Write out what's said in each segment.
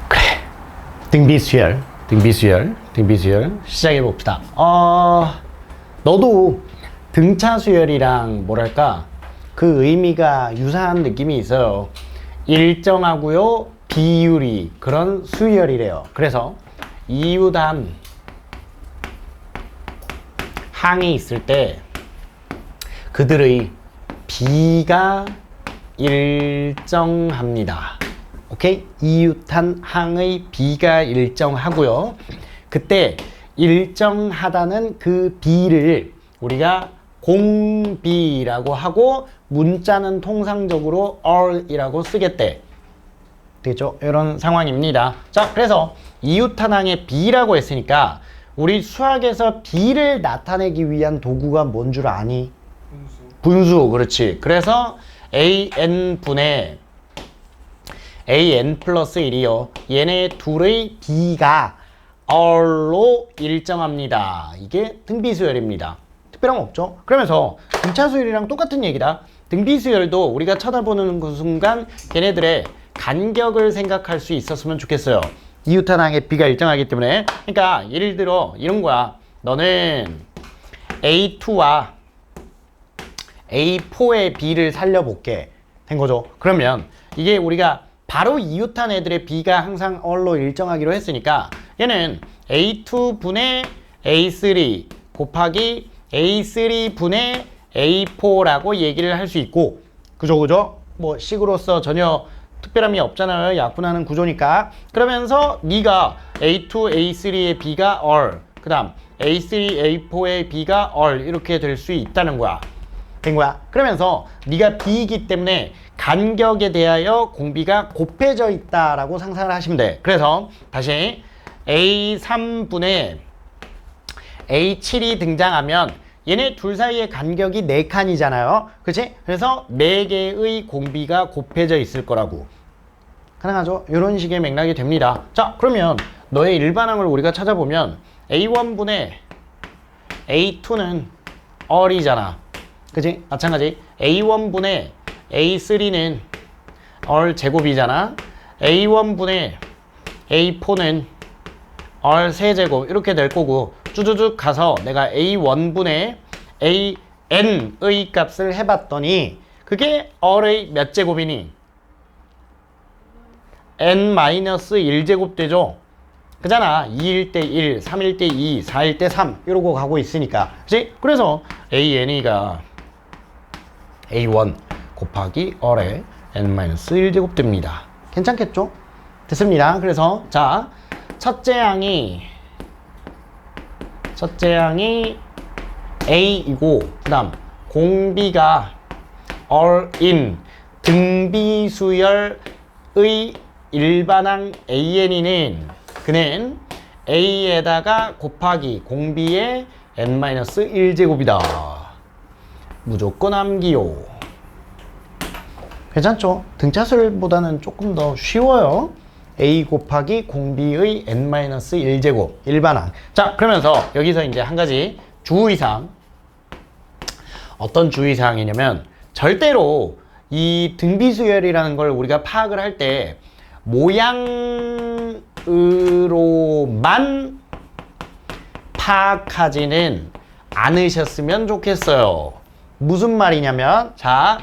그래, 등비수열 시작해 봅시다. 너도 등차 수열이랑 뭐랄까 그 의미가 유사한 느낌이 있어요. 일정하고요 비율이 그런 수열이래요. 그래서 이유단 항이 있을 때 그들의 비가 일정합니다. 오케이? 이웃한 항의 비가 일정하고요. 그때 일정하다는 그 비를 우리가 공비라고 하고 문자는 통상적으로 all이라고 쓰겠대. 되겠죠? 이런 상황입니다. 자, 그래서 이웃한 항의 비라고 했으니까 우리 수학에서 비를 나타내기 위한 도구가 뭔 줄 아니? 분수. 그렇지. 그래서 an분의 an 플러스 1이요. 얘네 둘의 b가 all로 일정합니다. 이게 등비수열입니다. 특별함 없죠? 그러면서 등차수열이랑 똑같은 얘기다. 등비수열도 우리가 쳐다보는 그 순간 걔네들의 간격을 생각할 수 있었으면 좋겠어요. 이웃한 항의 b가 일정하기 때문에. 그러니까 예를 들어 이런 거야. 너는 A2와 A4의 b를 살려볼게. 된 거죠. 그러면 이게 우리가 바로 이웃한 애들의 b가 항상 all로 일정하기로 했으니까 얘는 A2분의 A3 곱하기 A3분의 A4라고 얘기를 할 수 있고, 그죠? 뭐 식으로서 전혀 특별함이 없잖아요. 약분하는 구조니까. 그러면서 네가 A2, A3의 b가 all, 그 다음 A3, A4의 b가 all 이렇게 될 수 있다는 거야. 된 거야. 그러면서 네가 b이기 때문에 간격에 대하여 공비가 곱해져 있다라고 상상을 하시면 돼. 그래서 다시 A3분의 A7이 등장하면 얘네 둘 사이의 간격이 4칸이잖아요. 그치? 그래서 4개의 공비가 곱해져 있을 거라고. 가능하죠? 이런 식의 맥락이 됩니다. 자, 그러면 너의 일반항을 우리가 찾아보면 A1분의 A2는 all이잖아. 그치? 마찬가지 A1분의 A3는 all 제곱이잖아. A1분의 A4는 all 세제곱 이렇게 될 거고, 쭈쭈쭈 가서 내가 A1분의 AN의 값을 해봤더니 그게 all의 몇 제곱이니? N-1제곱 되죠? 그잖아. 2일 때 1, 3일 때 2, 4일 때 3 이러고 가고 있으니까. 그치? 그래서 AN이가 A1 곱하기 all의 N-1제곱 됩니다. 괜찮겠죠? 됐습니다. 그래서 자, 첫째 항이 A이고 그 다음 공비가 all인 등비수열의 일반항 AN이는 그는 A에다가 곱하기 공비의 N-1제곱이다. 무조건 암기요. 괜찮죠? 등차수열보다는 조금 더 쉬워요. A 곱하기 공비의 N-1제곱 일반항. 자, 그러면서 여기서 이제 한 가지 주의사항. 어떤 주의사항이냐면 절대로 이 등비수열이라는 걸 우리가 파악을 할 때 모양으로만 파악하지는 않으셨으면 좋겠어요. 무슨 말이냐면, 자,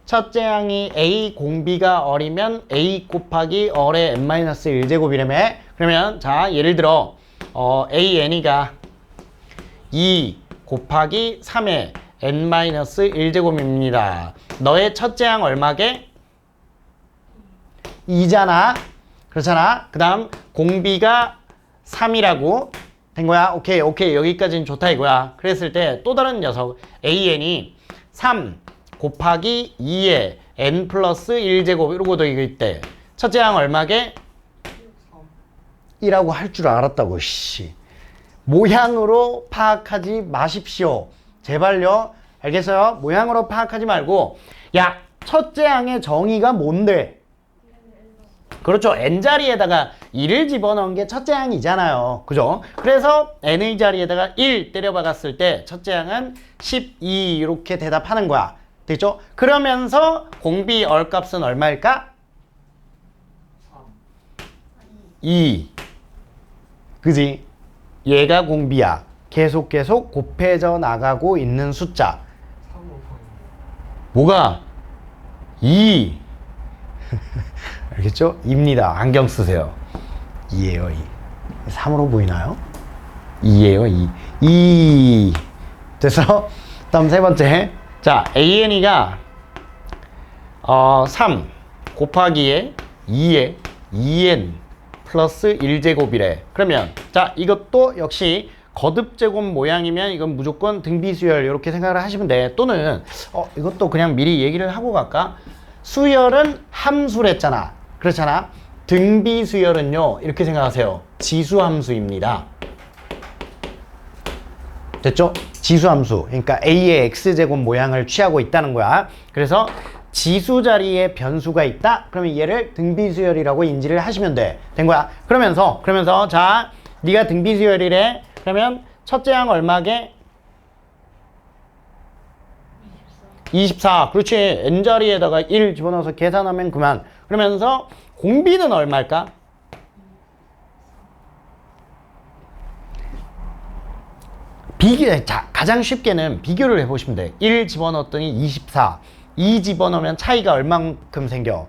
첫째 항이 A 공비가 all이면 A 곱하기 all의 N-1제곱이라며. 그러면 자, 예를 들어 AN이가 2 곱하기 3의 N-1제곱입니다. 너의 첫째 항 얼마게? 2잖아. 그렇잖아. 그 다음 공비가 3이라고 된 거야. 오케이 여기까지는 좋다 이거야. 그랬을 때 또 다른 녀석 AN이 3 곱하기 2의 N 플러스 1제곱 이러고 되어 있대. 첫째 항 얼마게? 3이라고 할 줄 알았다고. 씨. 모양으로 파악하지 마십시오. 제발요. 알겠어요? 모양으로 파악하지 말고, 야, 첫째 항의 정의가 뭔데? 그렇죠. N자리에다가 1을 집어넣은 게 첫째 항이잖아요. 그죠? 그래서 N의 자리에다가 1 때려 박았을 때 첫째 항은 12 이렇게 대답하는 거야. 됐죠? 그러면서 공비 얼값은 얼마일까? 2. 그지? 얘가 공비야. 계속 곱해져 나가고 있는 숫자. 뭐가? 2. 알겠죠? 2입니다. 안경 쓰세요. 2예요, 2. 3으로 보이나요? 2예요, 2. 2. 됐어? 다음 세 번째. 자, AN이가 3 곱하기에 2에 2N 플러스 1제곱이래. 그러면 자, 이것도 역시 거듭제곱 모양이면 이건 무조건 등비수열 이렇게 생각을 하시면 돼. 또는 이것도 그냥 미리 얘기를 하고 갈까? 수열은 함수랬잖아. 그렇잖아. 등비수열은요, 이렇게 생각하세요. 지수함수입니다. 됐죠? 지수함수. 그러니까 A의 X제곱 모양을 취하고 있다는 거야. 그래서 지수 자리에 변수가 있다? 그러면 얘를 등비수열이라고 인지를 하시면 돼. 된 거야. 그러면서 자, 네가 등비수열이래. 그러면 첫째 항 얼마게? 24. 그렇지. n자리에다가 1 집어넣어서 계산하면 그만. 그러면서 공비는 얼마일까? 자, 가장 쉽게는 비교를 해보시면 돼. 1 집어넣었더니 24. 2 집어넣으면 차이가 얼만큼 생겨?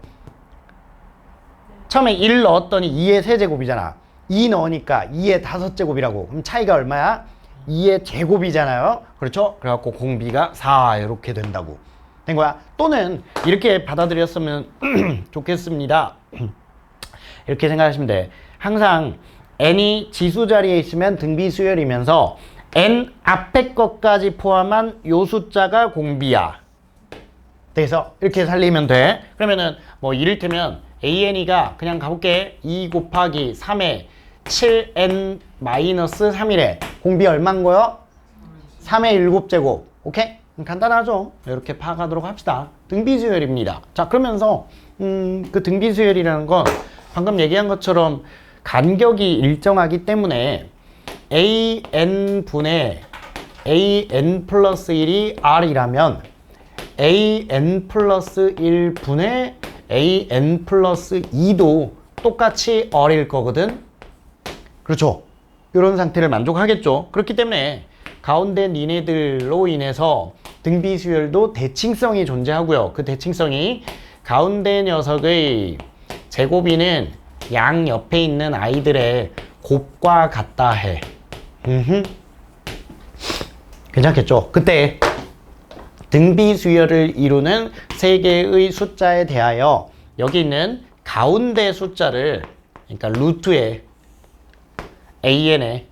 처음에 1 넣었더니 2의 세제곱이잖아. 2 넣으니까 2의 5제곱이라고. 그럼 차이가 얼마야? 2의 제곱이잖아요. 그렇죠? 그래갖고 공비가 4 이렇게 된다고. 된 거야. 또는 이렇게 받아들였으면 좋겠습니다. 이렇게 생각하시면 돼. 항상 n이 지수 자리에 있으면 등비수열이면서 n 앞에 것까지 포함한 요 숫자가 공비야. 그래서 이렇게 살리면 돼. 그러면은 뭐 이를테면 AN이가 그냥 가볼게. 2 곱하기 3에 7n-3이래. 공비 얼마인 거요? 3의 7제곱. 오케이? 간단하죠? 이렇게 파악하도록 합시다. 등비수열입니다. 자, 그러면서 그 등비수열이라는 건 방금 얘기한 것처럼 간격이 일정하기 때문에 AN분의 AN 플러스 1이 R이라면 AN 플러스 1분의 AN 플러스 2도 똑같이 R일 거거든. 그렇죠? 이런 상태를 만족하겠죠. 그렇기 때문에 가운데 니네들로 인해서 등비수열도 대칭성이 존재하고요. 그 대칭성이 가운데 녀석의 제곱이는 양 옆에 있는 아이들의 곱과 같다 해. 괜찮겠죠? 그때 등비수열을 이루는 세 개의 숫자에 대하여 여기 있는 가운데 숫자를, 그러니까 루트에 AN에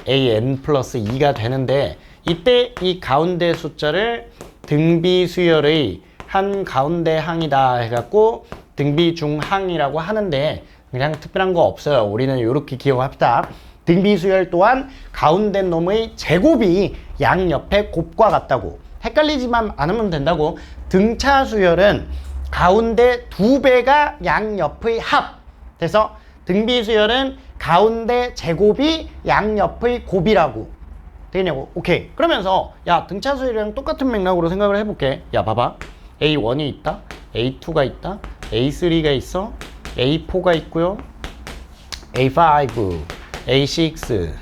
AN 플러스 2가 되는데, 이때 이 가운데 숫자를 등비수열의 한 가운데 항이다 해갖고 등비중항이라고 하는데, 그냥 특별한 거 없어요. 우리는 이렇게 기억합시다. 등비수열 또한 가운데 놈의 제곱이 양 옆에 곱과 같다고. 헷갈리지만 않으면 된다고. 등차수열은 가운데 2배가 양 옆의 합. 그래서 등비수열은 가운데 제곱이 양 옆의 곱이라고. 되겠냐고. 오케이. 그러면서 야, 등차수열이랑 똑같은 맥락으로 생각을 해볼게. 야, 봐봐. A1이 있다. A2가 있다. A3가 있어. A4가 있고요. A5, A6,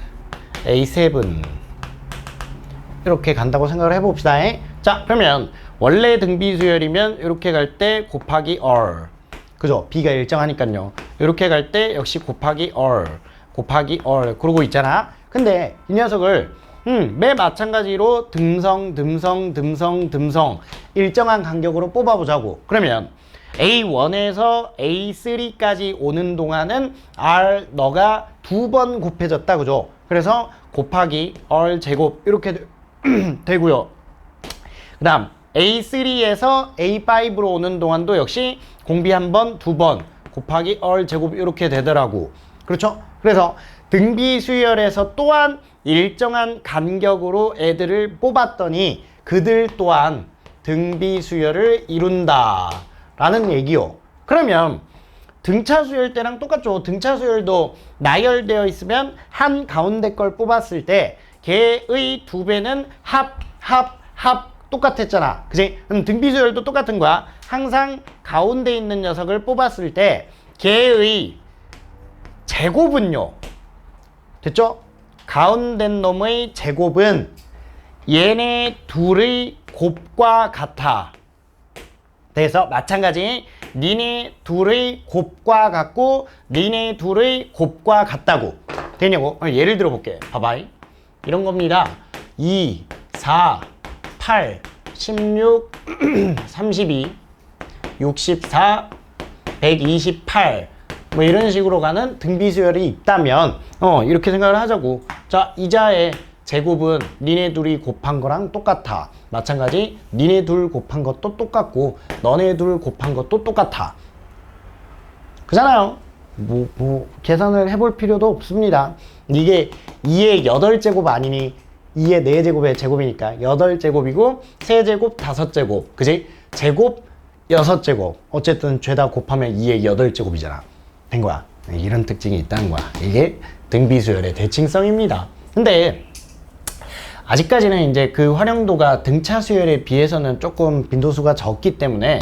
A7 이렇게 간다고 생각을 해봅시다. 자, 그러면 원래 등비수열이면 이렇게 갈 때 곱하기 R, 그죠? B가 일정하니까요. 이렇게 갈 때 역시 곱하기 R, 곱하기 R 그러고 있잖아. 근데 이 녀석을 매 마찬가지로 듬성 일정한 간격으로 뽑아보자고. 그러면 A1에서 A3까지 오는 동안은 R 너가 2번 곱해졌다, 그죠? 그래서 곱하기 R 제곱 이렇게 되고요. 그 다음 A3에서 A5로 오는 동안도 역시 공비 한 번, 2번 곱하기 R 제곱 이렇게 되더라고. 그렇죠? 그래서 등비수열에서 또한 일정한 간격으로 애들을 뽑았더니 그들 또한 등비수열을 이룬다 라는 얘기요. 그러면 등차수열 때랑 똑같죠. 등차수열도 나열되어 있으면 한 가운데 걸 뽑았을 때 걔의 2배는 합 똑같았잖아. 그지? 그럼 등비수열도 똑같은 거야. 항상 가운데 있는 녀석을 뽑았을 때 걔의 제곱은요. 됐죠? 가운데 놈의 제곱은 얘네 둘의 곱과 같아. 그래서 마찬가지 니네 둘의 곱과 같고 니네 둘의 곱과 같다고 되냐고. 예를 들어 볼게. 봐봐. 이런 겁니다. 2, 4, 8, 16, 32, 64, 128 뭐 이런 식으로 가는 등비수열이 있다면 이렇게 생각을 하자고. 자, 이자의 제곱은 니네 둘이 곱한 거랑 똑같아. 마찬가지 니네 둘 곱한 것도 똑같고 너네 둘 곱한 것도 똑같아. 그잖아요. 뭐 계산을 해볼 필요도 없습니다. 이게 2의 8제곱 아니니 2의 4제곱의 제곱이니까 8제곱이고 3제곱 5제곱 그지? 제곱 6제곱 어쨌든 죄다 곱하면 2의 8제곱이잖아. 된 거야. 이런 특징이 있다는 거야. 이게 등비수열의 대칭성입니다. 근데 아직까지는 이제 그 활용도가 등차 수열에 비해서는 조금 빈도수가 적기 때문에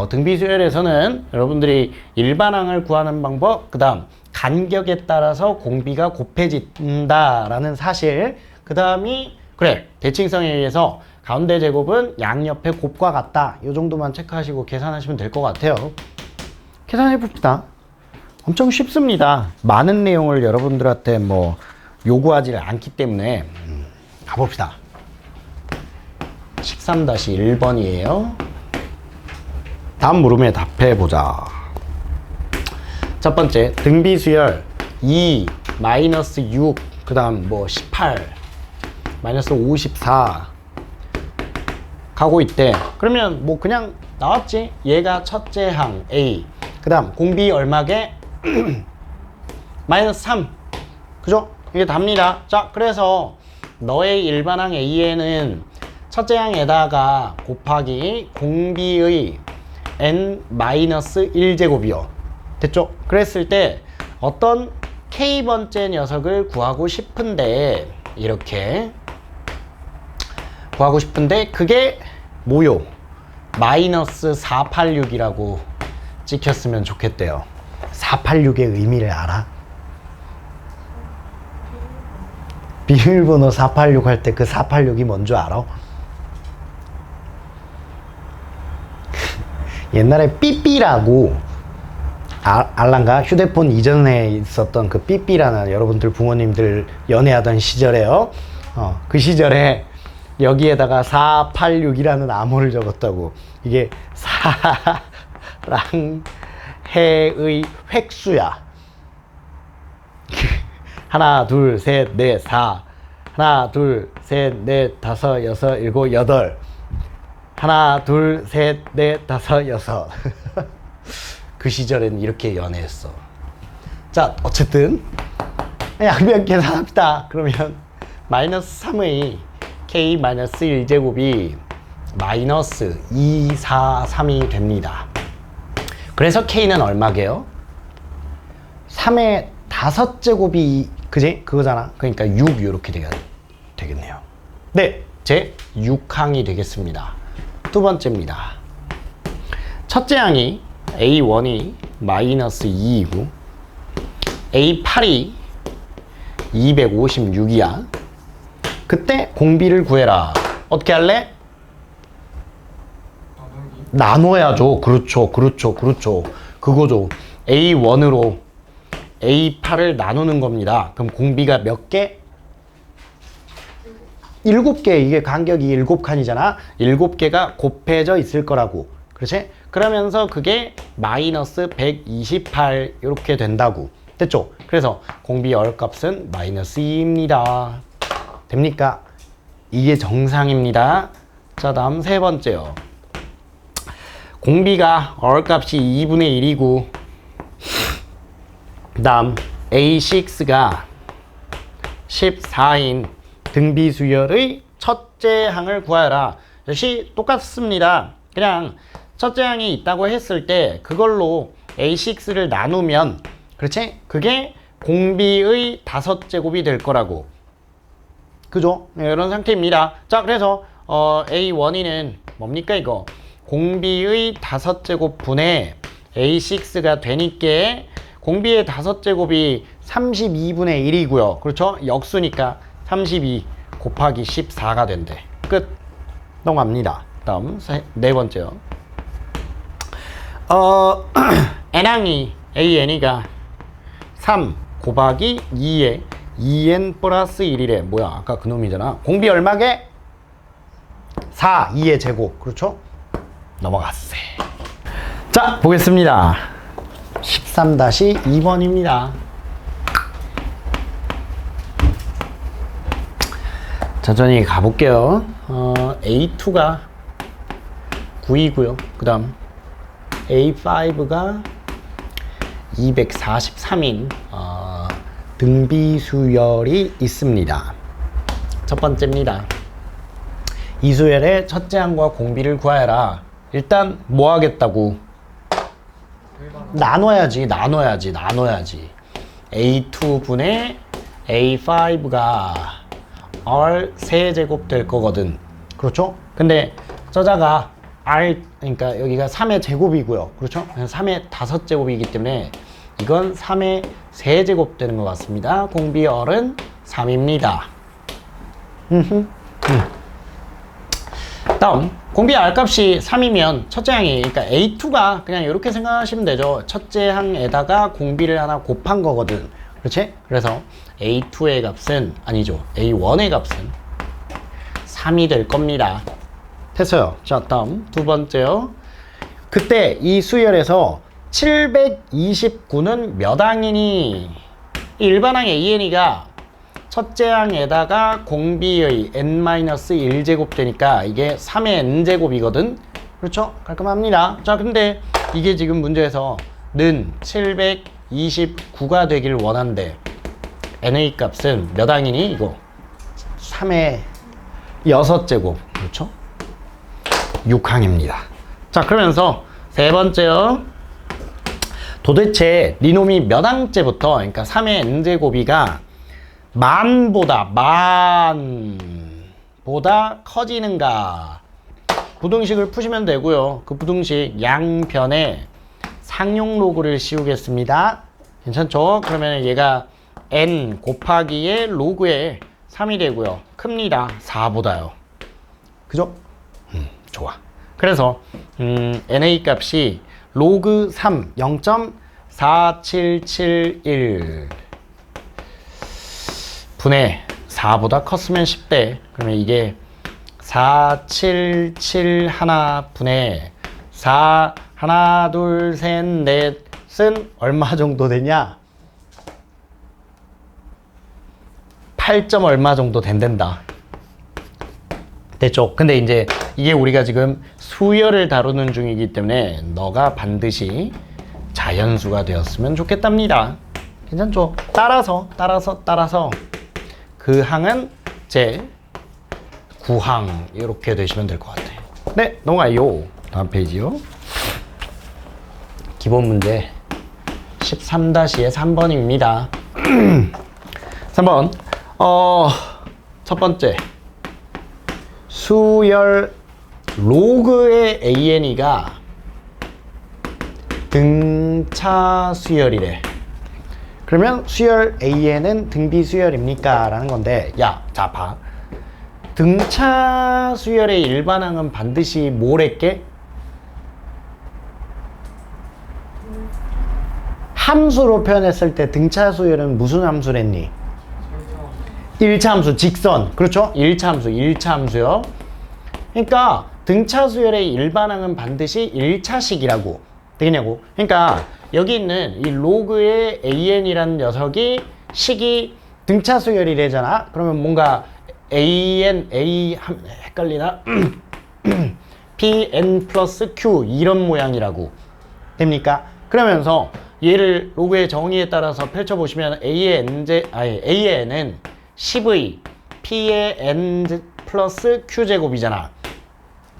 등비수열에서는 여러분들이 일반항을 구하는 방법, 그 다음 간격에 따라서 공비가 곱해진다라는 사실, 그 다음이 그래 대칭성에 의해서 가운데 제곱은 양옆의 곱과 같다. 이 정도만 체크하시고 계산하시면 될 것 같아요. 계산해 봅시다. 엄청 쉽습니다. 많은 내용을 여러분들한테 뭐 요구하지 않기 때문에 가봅시다. 13-1번이에요. 다음 물음에 답해보자. 첫 번째, 등비수열 2, 마이너스 6, 그 다음 뭐 18, 마이너스 54 가고 있대. 그러면 뭐 그냥 나왔지. 얘가 첫째 항 A, 그 다음 공비 얼마게? 마이너스 3. 그죠? 이게 답니다. 자, 그래서 너의 일반항 A에는 첫째 항에다가 곱하기 공비의 n-1제곱이요. 됐죠? 그랬을 때 어떤 k번째 녀석을 구하고 싶은데 이렇게 구하고 싶은데 그게 뭐요? 마이너스 486이라고 찍혔으면 좋겠대요. 486의 의미를 알아? 비밀번호 486 할 때 그 486이 뭔 줄 알아? 옛날에 삐삐라고 알란가? 휴대폰 이전에 있었던 그 삐삐라는 여러분들 부모님들 연애하던 시절에요. 그 시절에 여기에다가 486이라는 암호를 적었다고. 이게 사랑해의 획수야. 하나, 둘, 셋, 넷, 4. 하나, 둘, 셋, 넷, 다섯, 여섯, 일곱, 여덟. 하나, 둘, 셋, 넷, 다섯, 여섯. 그 시절에는 이렇게 연애했어. 자, 어쨌든 양변 계산합시다. 그러면 마이너스 3의 k 마이너스 1제곱이 마이너스 2, 4, 3이 됩니다. 그래서 k는 얼마게요? 3의 5제곱이 그지? 그거잖아. 그러니까 6 이렇게 되겠네요. 네, 제 6항이 되겠습니다. 두 번째입니다. 첫째 항이 A1이 마이너스 2이고 A8이 256이야. 그때 공비를 구해라. 어떻게 할래? 나눠야죠. 그렇죠. 그거죠. A1으로 A8을 나누는 겁니다. 그럼 공비가 몇 개? 7개. 이게 간격이 7칸이잖아. 7개가 곱해져 있을 거라고. 그렇지? 그러면서 그게 마이너스 128 이렇게 된다고. 됐죠? 그래서 공비 열값은 마이너스 2입니다. 됩니까? 이게 정상입니다. 자, 다음 세 번째요. 공비가 얼값이 2분의 1이고 그 다음 A6가 14인 등비수열의 첫째 항을 구하여라. 역시 똑같습니다. 그냥 첫째 항이 있다고 했을 때 그걸로 A6를 나누면 그렇지? 그게 공비의 5제곱이 될 거라고. 그죠? 네, 이런 상태입니다. 자, 그래서 A1은 뭡니까 이거? 공비의 5제곱 분의 A6가 되니까 공비의 5제곱이 32분의 1이고요. 그렇죠? 역수니까 32 곱하기 14가 된대. 끝. 넘어갑니다. 다음 네 번째요. n항이 AN이가 3 곱하기 2에 2n 플러스 1이래. 뭐야? 아까 그 놈이잖아. 공비 얼마게? 4, 2의 제곱. 그렇죠? 넘어갔어. 자, 보겠습니다. 13-2번입니다. 천천히 가볼게요. A2가 9이고요. 그 다음 A5가 243인 등비수열이 있습니다. 첫 번째입니다. 이 수열의 첫째 항과 공비를 구하여라. 일단 뭐 하겠다고? 나눠야지. A2분의 A5가 R 세제곱 될 거거든. 그렇죠? 근데 저자가 R, 그러니까 여기가 3의 제곱이고요. 그렇죠? 3의 5제곱이기 때문에 이건 3의 세제곱 되는 것 같습니다. 공비 R은 3입니다. 다음 공비 R 값이 3이면 첫째 항이, 그러니까 A2가 그냥 이렇게 생각하시면 되죠. 첫째 항에다가 공비를 하나 곱한 거거든. 그렇지? 그래서 A2의 값은, 아니죠, A1의 값은 3이 될 겁니다. 됐어요. 자, 다음 두 번째요. 그때 이 수열에서 729는 몇 항이니? 일반항 AN이가 첫째 항에다가 공비의 n-1제곱 되니까 이게 3의 n제곱이거든. 그렇죠? 깔끔합니다. 자, 근데 이게 지금 문제에서 는 729가 되길 원한대. n의 값은 몇 항이니? 이거 3의 6제곱. 그렇죠? 6항입니다. 자, 그러면서 세 번째요. 도대체 니놈이 몇 항째부터, 그러니까 3의 n제곱이가 만보다 커지는가? 부등식을 푸시면 되고요. 그 부등식 양변에 상용 로그를 씌우겠습니다. 괜찮죠? 그러면 얘가 n 곱하기의 로그에 3이 되고요. 큽니다. 4보다요. 그죠? 좋아. 그래서 NA 값이 로그 3 0.4771 분의 4보다 컸으면 10대. 그러면 이게 477 하나 분의 4 하나 둘 셋 넷은 얼마 정도 되냐? 8점 얼마 정도 된다. 됐죠? 근데 이제 이게 우리가 지금 수열을 다루는 중이기 때문에 너가 반드시 자연수가 되었으면 좋겠답니다. 괜찮죠? 따라서 그 항은 제 9항 이렇게 되시면 될 것 같아요. 네, 넘어가요. 다음 페이지요. 기본 문제 13-의 3번입니다. 3번 첫 번째 수열 로그의 AN이가 등차 수열이래. 그러면 수열 AN은 등비 수열입니까? 라는 건데, 야, 자, 봐. 등차 수열의 일반항은 반드시 뭐랬게? 함수로 표현했을 때 등차 수열은 무슨 함수랬니? 1차 함수, 직선. 그렇죠? 1차 함수요. 그러니까 등차 수열의 일반항은 반드시 1차식이라고 되겠냐고. 그러니까 여기 있는 이 로그의 AN이라는 녀석이 식이 등차 수열이래잖아. 그러면 뭔가 AN, 헷갈리나? PN 플러스 Q 이런 모양이라고 됩니까? 그러면서 얘를 로그의 정의에 따라서 펼쳐보시면 AN은 10의 P의 N 플러스 Q제곱이잖아.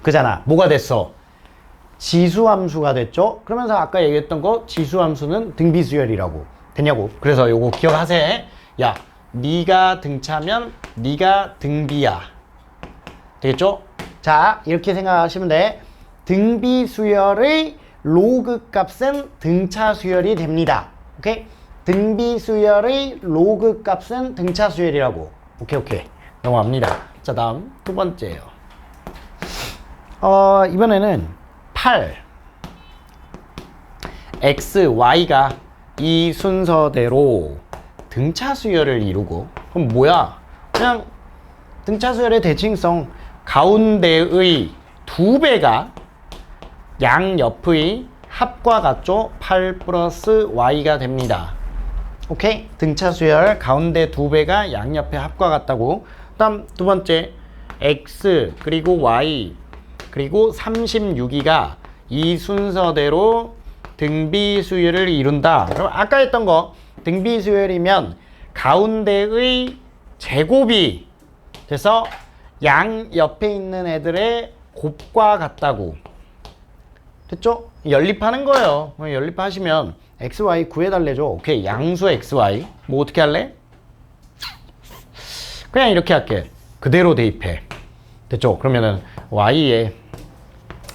그잖아. 뭐가 됐어? 지수함수가 됐죠? 그러면서 아까 얘기했던 거 지수함수는 등비수열이라고 됐냐고. 그래서 요거 기억하세. 야, 네가 등차면 네가 등비야. 되겠죠? 자, 이렇게 생각하시면 돼. 등비 수열의 로그 값은 등차 수열이 됩니다. 오케이? 등비 수열의 로그 값은 등차 수열이라고. 오케이. 넘어갑니다. 자, 다음 두 번째예요. 이번에는 8 x, y가 이 순서대로 등차 수열을 이루고, 그럼 뭐야? 그냥 등차 수열의 대칭성, 가운데의 2배가 양옆의 합과 같죠? 8 플러스 y가 됩니다. 오케이? 등차 수열 가운데 2배가 양옆의 합과 같다고. 다음 두 번째, x 그리고 y 그리고 36이가 이 순서대로 등비 수열을 이룬다. 그럼 아까 했던 거 등비 수열이면 가운데의 제곱이 돼서 양 옆에 있는 애들의 곱과 같다고. 됐죠? 연립하는 거예요. 연립하시면 xy 구해달래죠. 오케이, 양수 xy 뭐 어떻게 할래? 그냥 이렇게 할게. 그대로 대입해. 됐죠? 그러면은 y의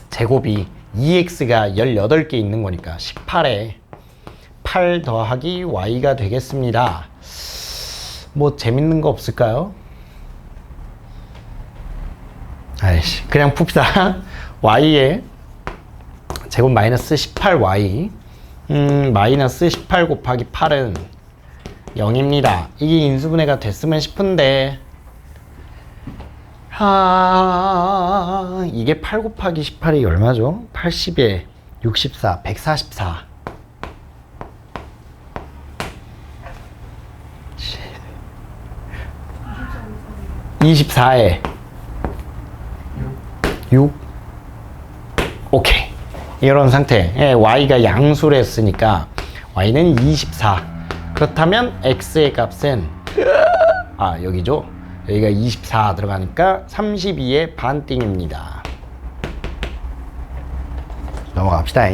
제곱이 2x가 18개 있는 거니까 18에 8 더하기 y가 되겠습니다. 뭐 재밌는 거 없을까요? 아이씨, 그냥 풉시다. y의 제곱 마이너스 18y 마이너스 18 곱하기 8은 0입니다. 이게 인수분해가 됐으면 싶은데 이게 8 곱하기 18이 얼마죠? 80에 64, 144. 24에 6. 오케이. 이런 상태. y가 양수를 했으니까 y는 24. 그렇다면 x의 값은 여기죠. 여기가 24 들어가니까 32의 반띵입니다. 넘어갑시다.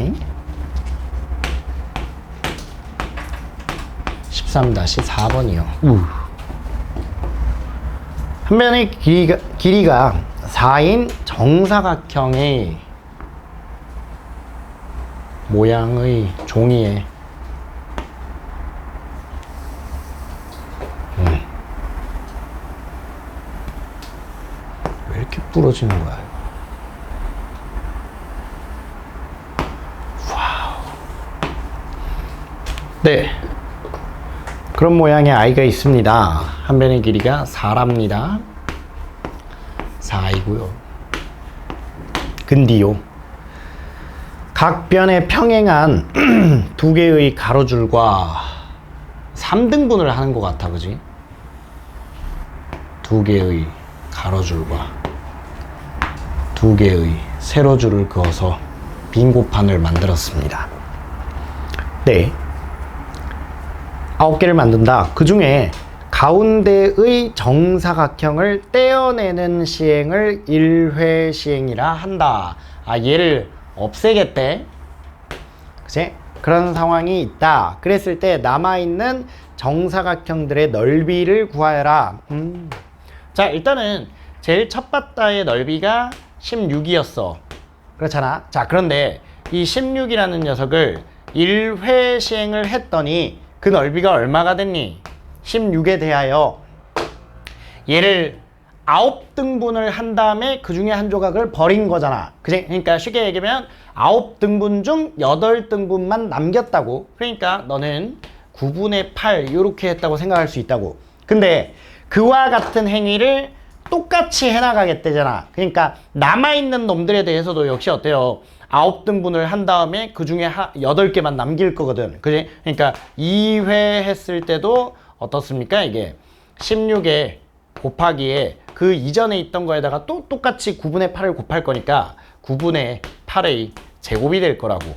13-4번이요. 한 변의 길이가 4인 정사각형의 모양의 종이에 왜 이렇게 부러지는 거야? 와우. 네, 그런 모양의 아이가 있습니다. 한 변의 길이가 4랍니다. 4이고요. 근디요, 각 변에 평행한 두 개의 가로줄과 3등분을 하는 것 같아, 그지? 두 개의 가로줄과 두 개의 세로줄을 그어서 빙고판을 만들었습니다. 네, 9개를 만든다. 그 중에 가운데의 정사각형을 떼어내는 시행을 1회 시행이라 한다. 얘를 없애겠대. 그치? 그런 상황이 있다. 그랬을 때 남아있는 정사각형들의 넓이를 구하여라. 자, 일단은 제일 첫 바다의 넓이가 16이었어. 그렇잖아. 자, 그런데 이 16이라는 녀석을 1회 시행을 했더니 그 넓이가 얼마가 됐니? 16에 대하여 얘를 9등분을 한 다음에 그 중에 한 조각을 버린 거잖아. 그치? 그러니까 쉽게 얘기하면 9등분 중 8등분만 남겼다고. 그러니까 너는 9분의 8 이렇게 했다고 생각할 수 있다고. 근데 그와 같은 행위를 똑같이 해나가겠대잖아. 그러니까 남아있는 놈들에 대해서도 역시 어때요? 9등분을 한 다음에 그 중에 8개만 남길 거거든. 그치? 그러니까 2회 했을 때도 어떻습니까? 이게 16에 곱하기에 그 이전에 있던 거에다가 또 똑같이 9분의 8을 곱할 거니까 9분의 8의 제곱이 될 거라고.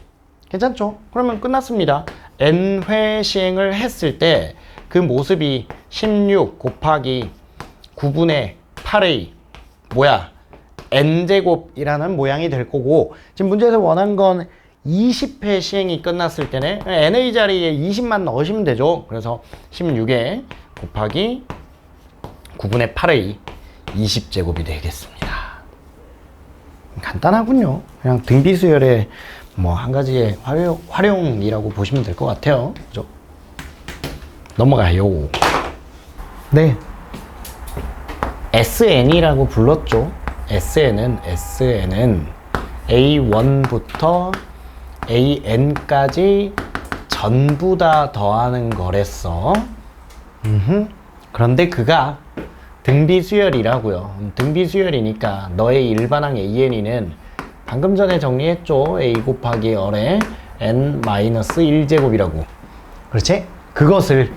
괜찮죠? 그러면 끝났습니다. n회 시행을 했을 때 그 모습이 16 곱하기 9분의 8의 n제곱이라는 모양이 될 거고, 지금 문제에서 원한 건 20회 시행이 끝났을 때는 n의 자리에 20만 넣으시면 되죠. 그래서 16에 곱하기 9분의 8의 20제곱이 되겠습니다. 간단하군요. 그냥 등비수열의 뭐 한 가지의 활용이라고 보시면 될 것 같아요. 그죠? 넘어가요. 네. SN이라고 불렀죠. SN은 A1부터 AN까지 전부 다 더하는 거랬어. 그런데 그가 등비수열이라고요. 등비수열이니까 너의 일반항 AN이는 방금 전에 정리했죠. A 곱하기 R의 N-1제곱이라고. 그렇지? 그것을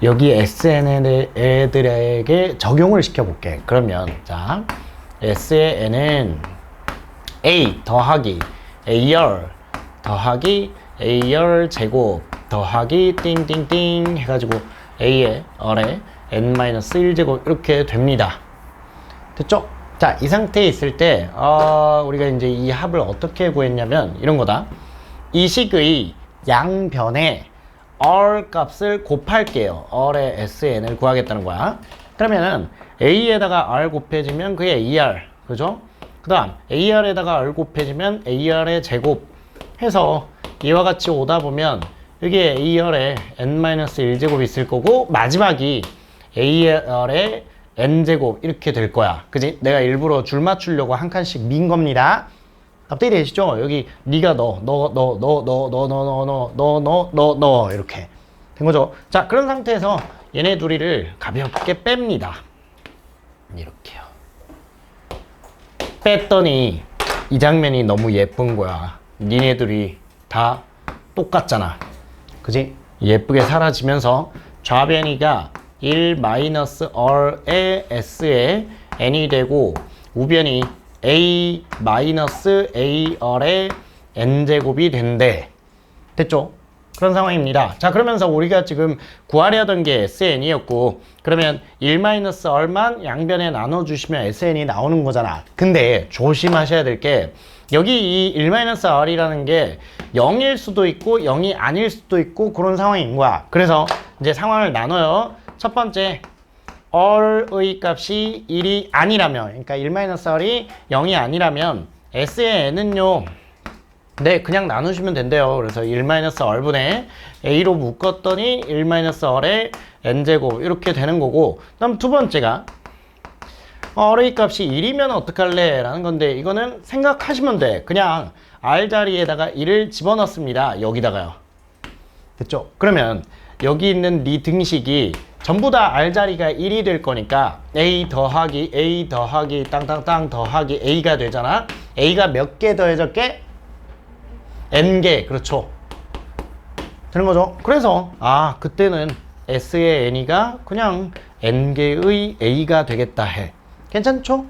여기 SN 애들에게 적용을 시켜볼게. 그러면 자, S의 N은 A 더하기 AR 더하기 AR 제곱 더하기 띵띵띵 해가지고 A의 R의 N-1제곱 이렇게 됩니다. 됐죠? 자, 이 상태에 있을 때 우리가 이제 이 합을 어떻게 구했냐면 이런 거다. 이 식의 양변에 R 값을 곱할게요. R의 SN을 구하겠다는 거야. 그러면은 A에다가 R 곱해지면 그게 AR, 그죠? 그 다음 AR에다가 R 곱해지면 AR의 제곱 해서 이와 같이 오다 보면 여기에 AR의 N-1제곱이 있을 거고 마지막이 AR의 N제곱 이렇게 될 거야. 그지? 내가 일부러 줄 맞추려고 한 칸씩 민 겁니다. 납득이 되시죠? 여기 네가 너 이렇게 된 거죠. 자, 그런 상태에서 얘네 둘이를 가볍게 뺍니다. 이렇게요. 뺐더니 이 장면이 너무 예쁜 거야. 니네들이 다 똑같잖아. 그지? 예쁘게 사라지면서 좌변이가 1-R의 S에 N이 되고 우변이 A-AR의 N제곱이 된대. 됐죠? 그런 상황입니다. 자, 그러면서 우리가 지금 구하려던 게 SN이었고 그러면 1-R만 양변에 나눠주시면 SN이 나오는 거잖아. 근데 조심하셔야 될 게 여기 이 1-R이라는 게 0일 수도 있고 0이 아닐 수도 있고 그런 상황인 거야. 그래서 이제 상황을 나눠요. 첫 번째 R의 값이 1이 아니라면, 그러니까 1-R이 0이 아니라면 S의 N은요, 네, 그냥 나누시면 된대요. 그래서 1-R분의 A로 묶었더니 1-R의 N제곱 이렇게 되는 거고, 그다음 두 번째가 R의 값이 1이면 어떡할래? 라는 건데 이거는 생각하시면 돼. 그냥 R 자리에다가 1을 집어넣습니다. 여기다가요. 됐죠? 그러면 여기 있는 네 등식이 전부 다 R 자리가 1이 될 거니까 A 더하기 땅땅땅 더하기 A가 되잖아. A가 몇 개 더해졌게? N개. 그렇죠. 되는 거죠. 그래서 그때는 S의 N이가 그냥 N개의 A가 되겠다 해. 괜찮죠?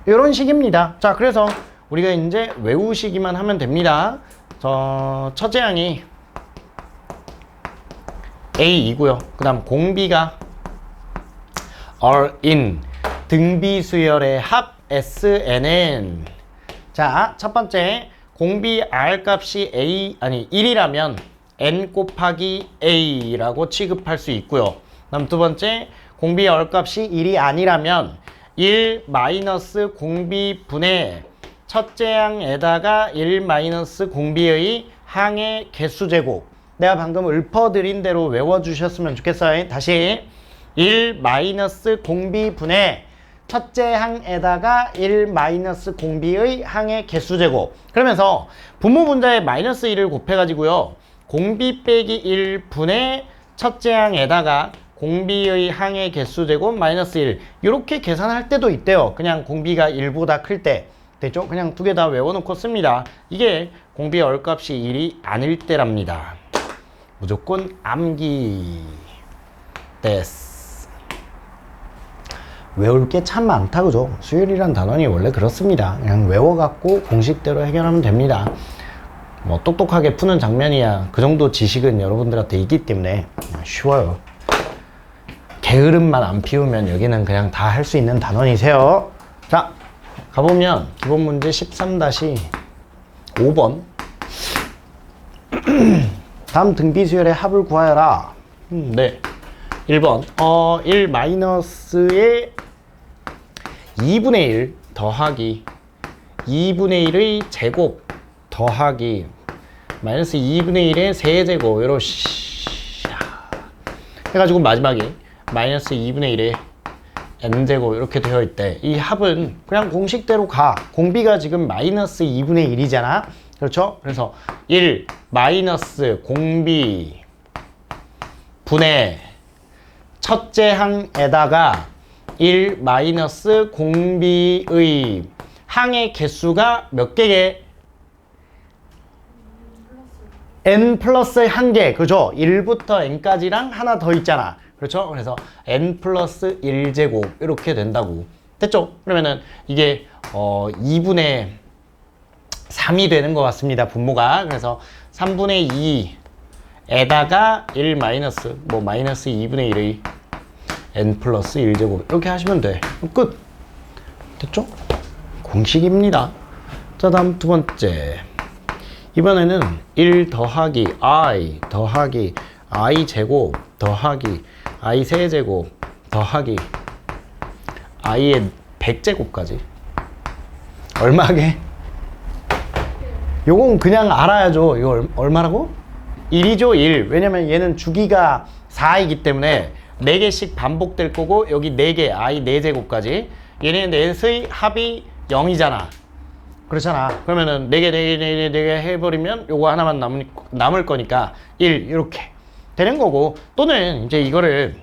이런 식입니다. 자, 그래서 우리가 이제 외우시기만 하면 됩니다. 첫째 항이 A이고요. 그 다음 공비가 R인 등비수열의 합 SNN. 자, 첫 번째 공비 R 값이 1이라면 N 곱하기 A라고 취급할 수 있고요. 그다음 두 번째 공비 R 값이 1이 아니라면 1 마이너스 공비분의 첫째 항에다가 1 마이너스 공비의 항의 개수제곱. 내가 방금 읊어드린 대로 외워주셨으면 좋겠어요. 다시 1 마이너스 공비분의 첫째 항에다가 1 마이너스 공비의 항의 개수제곱. 그러면서 분모분자에 마이너스 1을 곱해가지고요. 공비 빼기 1분의 첫째 항에다가 공비의 항의 개수제곱 마이너스 1 이렇게 계산할 때도 있대요. 그냥 공비가 1보다 클 때. 됐죠? 그냥 두 개 다 외워놓고 씁니다. 이게 공비의 얼값이 1이 아닐 때랍니다. 무조건 암기. 데스. 외울 게 참 많다, 그죠? 수열이란 단원이 원래 그렇습니다. 그냥 외워갖고 공식대로 해결하면 됩니다. 뭐 똑똑하게 푸는 장면이야. 그 정도 지식은 여러분들한테 있기 때문에 쉬워요. 게으름만 안 피우면 여기는 그냥 다 할 수 있는 단원이세요. 자, 가보면 기본 문제 13-5번. 다음 등비수열의 합을 구하여라. 네. 1번. 1 마이너스의 2분의 1 더하기 2분의 1의 제곱 더하기 마이너스 2분의 1의 세제곱 요렇게 해가지고 마지막에 마이너스 2분의 1의 n제곱 이렇게 되어 있대. 이 합은 그냥 공식대로 가. 공비가 지금 마이너스 2분의 1이잖아. 그렇죠? 그래서 1 마이너스 공비 분의 첫째 항에다가 1 마이너스 공비의 항의 개수가 몇 개게? n 플러스 1개. 그죠? 1부터 n까지랑 하나 더 있잖아. 그렇죠? 그래서 n 플러스 1제곱 이렇게 된다고. 됐죠? 그러면은 이게 2분의 3이 되는 것 같습니다. 분모가. 그래서 3분의 2에다가 1 마이너스 뭐 마이너스 2분의 1의 n 플러스 1제곱 이렇게 하시면 돼. 끝. 됐죠? 공식입니다. 자, 다음 두 번째. 이번에는 1 더하기 i 더하기 i 제곱 더하기 i 세제곱 더하기 i의 100제곱까지 얼마게? 요건 그냥 알아야죠. 이거 얼마라고? 1이죠 1. 왜냐면 얘는 주기가 4이기 때문에 4개씩 반복될 거고 여기 4개 i 4제곱까지 얘네 넷의 합이 0이잖아. 그렇잖아. 그러면은 4개 해버리면 요거 하나만 남을 거니까 1 이렇게 되는 거고, 또는 이제 이거를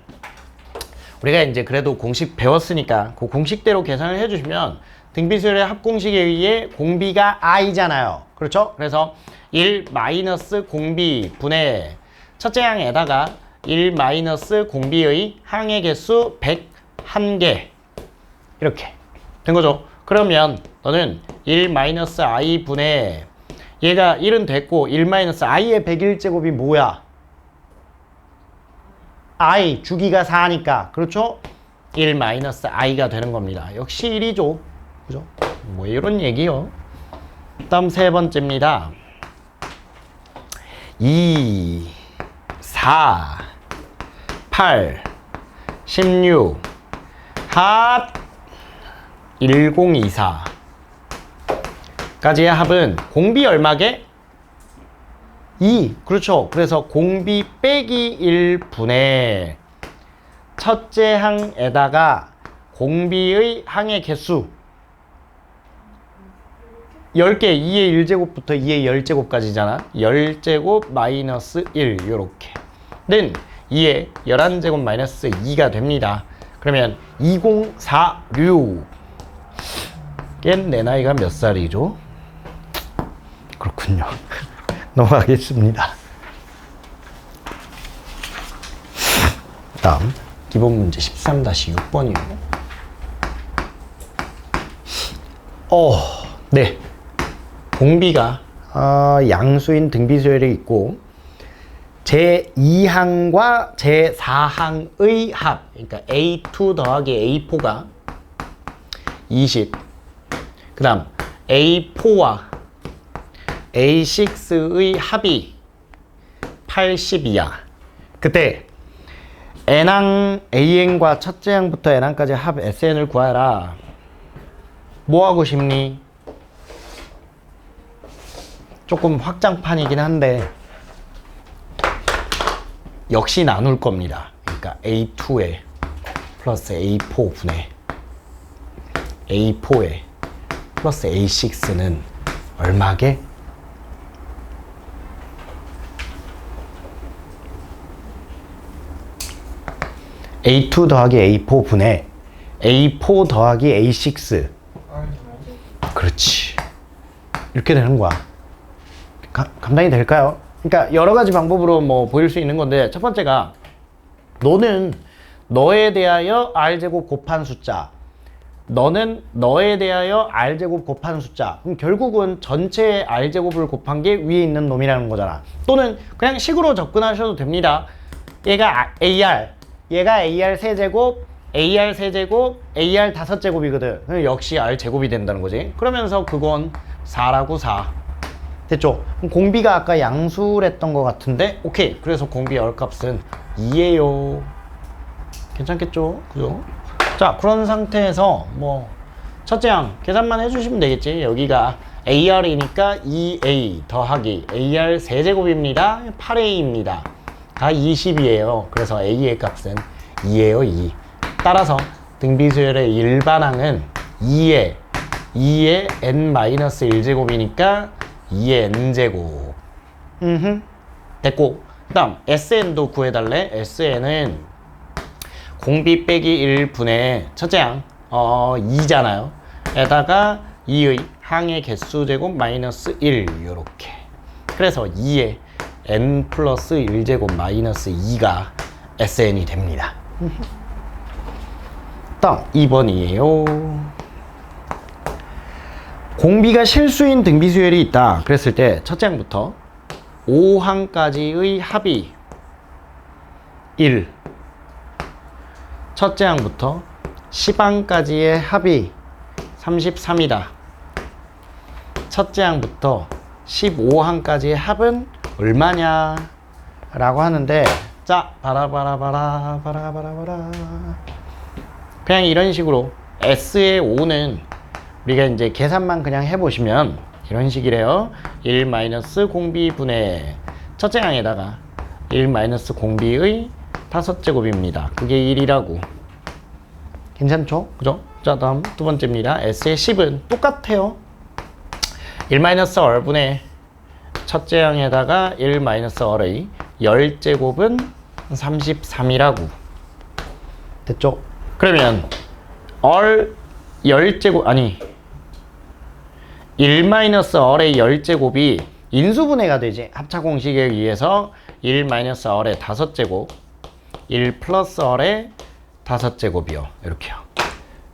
우리가 이제 그래도 공식 배웠으니까 그 공식대로 계산을 해주시면 등비수열의 합공식에 의해 공비가 i잖아요. 그렇죠? 그래서 1 마이너스 공비 분의 첫째 항에다가 1 마이너스 공비의 항의 개수 101개 이렇게 된 거죠. 그러면 너는 1 마이너스 i 분의 얘가 1은 됐고 1 마이너스 i의 101제곱이 뭐야? i 주기가 4니까 그렇죠? 1 마이너스 i가 되는 겁니다. 역시 1이죠. 그죠? 뭐 이런 얘기요. 다음 세 번째입니다. 2 4 8 16 합 1024 까지의 합은 공비 얼마게? 2. 그렇죠. 그래서 공비 빼기 1분의 첫째 항에다가 공비의 항의 개수 10개 2의 1제곱부터 2의 10제곱까지잖아. 10제곱 마이너스 1 요렇게 는 2의 11제곱 마이너스 2가 됩니다. 그러면 2046 깬 내 나이가 몇 살이죠? 그렇군요. 넘어가겠습니다. 다음 기본 문제 13-6번이요. 네. 공비가 양수인 등비수열이 있고 제2항과 제4항의 합, 그러니까 A2 더하기 A4가 20, 그 다음 A4와 A6의 합이 80이야. 그때 n항 an과 첫째 항부터 n항까지 합 sn을 구하라. 뭐 하고 싶니? 조금 확장판이긴 한데 역시 나눌 겁니다. 그러니까 A2에 플러스 A4 분의 A4에 플러스 A6는 얼마게? A2 더하기 A4 분의 A4 더하기 A6. 그렇지. 이렇게 되는 거야. 감당이 될까요? 그러니까 여러 가지 방법으로 뭐 보일 수 있는 건데, 첫 번째가 너는 너에 대하여 R제곱 곱한 숫자, 너는 너에 대하여 R제곱 곱한 숫자. 그럼 결국은 전체의 R제곱을 곱한 게 위에 있는 놈이라는 거잖아. 또는 그냥 식으로 접근하셔도 됩니다. 얘가 AR, 얘가 AR 세제곱, AR 세제곱, AR 5제곱이거든. 역시 R제곱이 된다는 거지. 그러면서 그건 4라고 4. 됐죠? 그럼 공비가 아까 양수랬던 것 같은데, 오케이. 그래서 공비 열값은 2예요. 괜찮겠죠? 그죠? 자, 그런 상태에서 뭐 첫째 양 계산만 해주시면 되겠지. 여기가 AR이니까 2A 더하기 AR 세제곱입니다. 8A입니다. 다 20이에요. 그래서 A의 값은 2예요. 2. 따라서 등비수열의 일반항은 2의 n-1제곱이니까 2의 n제곱. 됐고, 그 다음 SN도 구해달래. SN은 공비 빼기 1분의 첫째 양 2잖아요. 에다가 2의 항의 개수 제곱 마이너스 1 요렇게. 그래서 2의 n 플러스 1제곱 마이너스 2가 SN이 됩니다. 다음 2번이에요. 공비가 실수인 등비수열이 있다. 그랬을 때 첫째 항부터 5항까지의 합이 1. 첫째 항부터 10항까지의 합이 33이다. 첫째 항부터 15항까지의 합은 얼마냐? 라고 하는데, 자, 바라바라바라. 그냥 이런 식으로 S의 5는 우리가 이제 계산만 그냥 해보시면 이런 식이래요. 1 마이너스 공비분의 첫째 항에다가 1 마이너스 공비의 5제곱입니다. 그게 1이라고. 괜찮죠? 그죠? 자, 다음 두 번째입니다. S의 10은 똑같아요. 1 마이너스 얼분의 첫째 항에다가 1 마이너스 얼의 10제곱은 33이라고. 됐죠? 그러면 얼 10제곱 아니 1 마이너스 얼의 10제곱이 인수분해가 되지. 합차 공식에 의해서 1 마이너스 얼의 5제곱 1 플러스 얼의 5제곱이요. 이렇게요.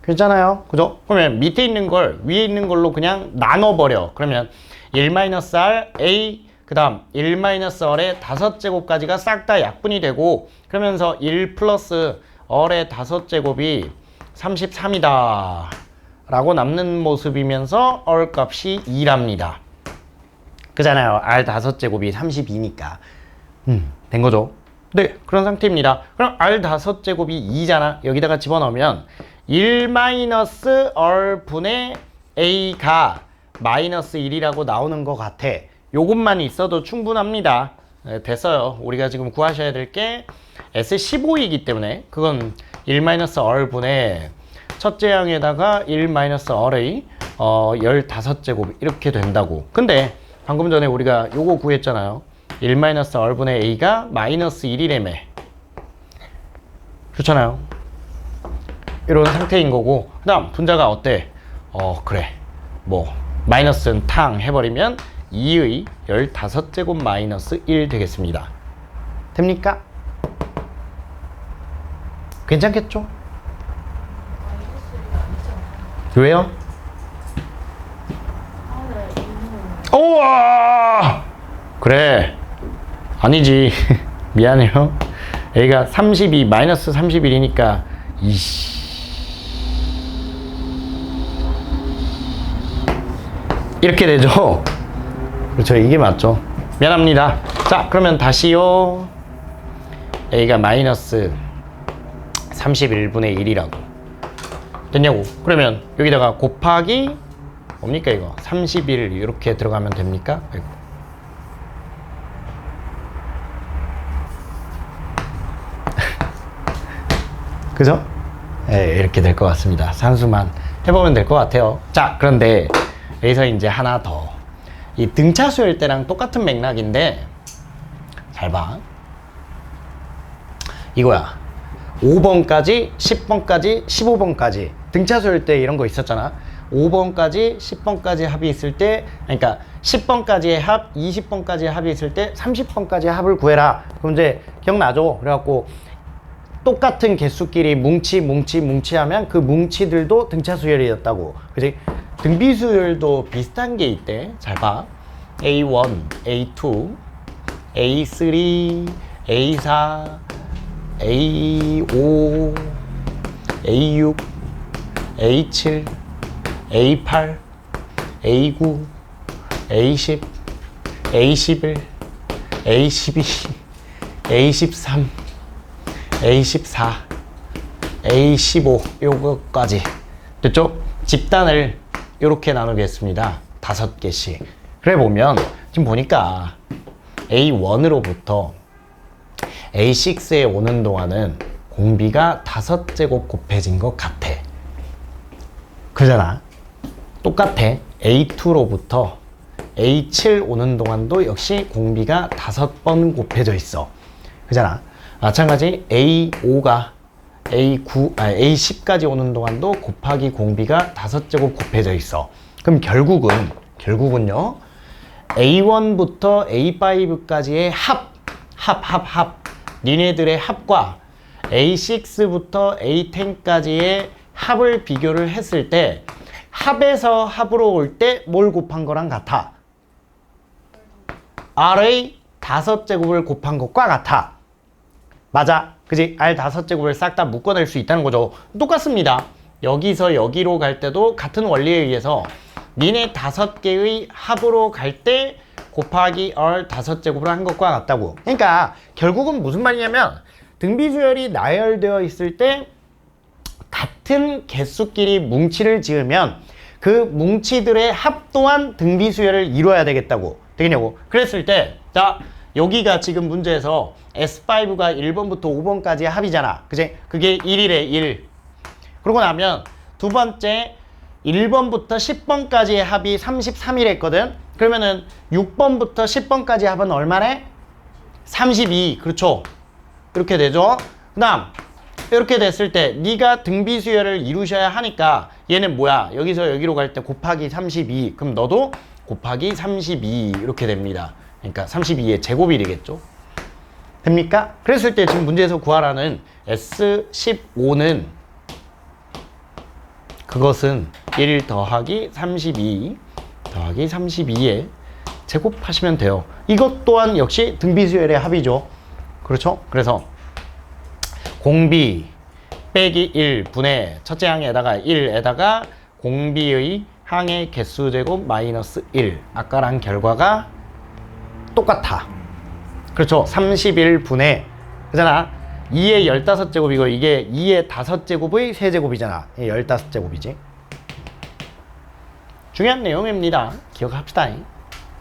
괜찮아요? 그죠? 그러면 밑에 있는 걸 위에 있는 걸로 그냥 나눠버려. 그러면 1 마이너스 R A 그 다음 1 마이너스 얼의 5제곱까지가 싹 다 약분이 되고, 그러면서 1 플러스 얼의 5제곱이 33이다 라고 남는 모습이면서 얼 값이 2랍니다. 그잖아요. R 5제곱이 32니까. 된 거죠? 네, 그런 상태입니다. 그럼 R 5제곱이 2잖아. 여기다가 집어넣으면 1 마이너스 얼 분의 A가 마이너스 1이라고 나오는 것 같아. 요것만 있어도 충분합니다. 네, 됐어요. 우리가 지금 구하셔야 될 게 S15이기 때문에 그건 1 마이너스 얼 분의 첫째 항에다가 1 마이너스 얼의 15제곱 이렇게 된다고. 근데 방금 전에 우리가 요거 구했잖아요. 1 마이너스 얼 분의 A가 마이너스 1이라며. 좋잖아요. 이런 상태인 거고, 그 다음 분자가 어때? 그래. 뭐 마이너스는 탕 해버리면 2의 15제곱 마이너스 1 되겠습니다. 됩니까? 괜찮겠죠? 왜요? 우와! 그래. 아니지. 미안해요. A가 32 마이너스 31이니까 이렇게 되죠. 그렇죠. 이게 맞죠. 미안합니다. 자, 그러면 다시요. A가 마이너스 31분의 1이라고. 됐냐고. 그러면 여기다가 곱하기 뭡니까 이거? 31 이렇게 들어가면 됩니까? 아이고. 그죠? 네, 이렇게 될 것 같습니다. 산수만 해보면 될 것 같아요. 자, 그런데 여기서 이제 하나 더. 이 등차수일 때랑 똑같은 맥락인데 잘 봐. 이거야. 5번까지, 10번까지, 15번까지 등차수일 때 이런 거 있었잖아. 5번까지, 10번까지 합이 있을 때, 그러니까 10번까지의 합, 20번까지의 합이 있을 때 30번까지의 합을 구해라. 그럼 이제 기억나죠? 그래갖고 똑같은 개수끼리 뭉치 하면 그 뭉치들도 등차수열이었다고. 그지? 등비수열도 비슷한 게 있대. 잘 봐. A1, A2, A3, A4, A5, A6, A7, A8, A9, A10, A11, A12, A13, A14, A15 요거까지 됐죠? 집단을 이렇게 나누겠습니다. 5개씩. 그래 보면 지금 보니까 A1으로부터 A6에 오는 동안은 공비가 5제곱 곱해진 것 같아. 그러잖아. 똑같아. A2로부터 A7 오는 동안도 역시 공비가 5번 곱해져 있어. 그잖아. 마찬가지 A5가 A10까지 오는 동안도 곱하기 공비가 5제곱 곱해져 있어. 그럼 결국은요. A1부터 A5까지의 합. 니네들의 합과 A6부터 A10까지의 합을 비교를 했을 때 합에서 합으로 올 때 뭘 곱한 거랑 같아? R의 5제곱을 곱한 것과 같아. 맞아. 그지? R 5제곱을 싹 다 묶어낼 수 있다는 거죠. 똑같습니다. 여기서 여기로 갈 때도 같은 원리에 의해서 니네 5개의 합으로 갈 때 곱하기 R 5제곱을 한 것과 같다고. 그러니까 결국은 무슨 말이냐면 등비수열이 나열되어 있을 때 같은 개수끼리 뭉치를 지으면 그 뭉치들의 합 또한 등비수열을 이루어야 되겠다고. 되겠냐고. 그랬을 때 자, 여기가 지금 문제에서 S5가 1번부터 5번까지의 합이잖아. 그지? 그게 1이래 1. 그러고 나면 두 번째 1번부터 10번까지의 합이 33이랬거든. 그러면은 6번부터 10번까지 합은 얼마래? 32. 그렇죠? 이렇게 되죠. 그 다음 이렇게 됐을 때 네가 등비수열을 이루셔야 하니까 얘는 뭐야? 여기서 여기로 갈 때 곱하기 32. 그럼 너도 곱하기 32 이렇게 됩니다. 그러니까 32의 제곱이 되겠죠. 됩니까? 그랬을 때 지금 문제에서 구하라는 S15는 그것은 1 더하기 32 더하기 32에 제곱하시면 돼요. 이것 또한 역시 등비수열의 합이죠. 그렇죠? 그래서 공비 빼기 1 분의 첫째 항에다가 1에다가 공비의 항의 개수 제곱 마이너스 1. 아까랑 결과가 똑같아. 그렇죠? 31분의 그잖아. 2의 15제곱이고 이게 2의 5제곱의 세제곱이잖아. 15제곱이지. 중요한 내용입니다. 기억합시다.